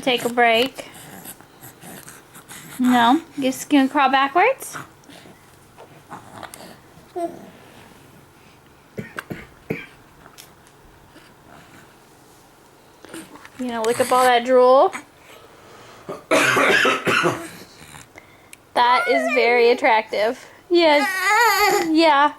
gonna take a break? No? Just gonna crawl backwards? You know, lick up all that drool. That is very attractive. Yes. Yeah.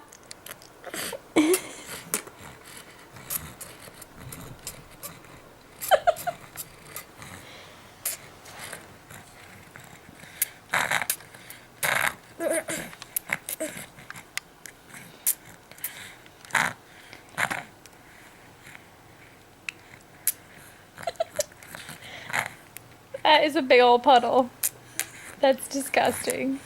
That is a big old puddle. That's disgusting.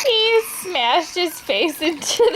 He smashed his face into the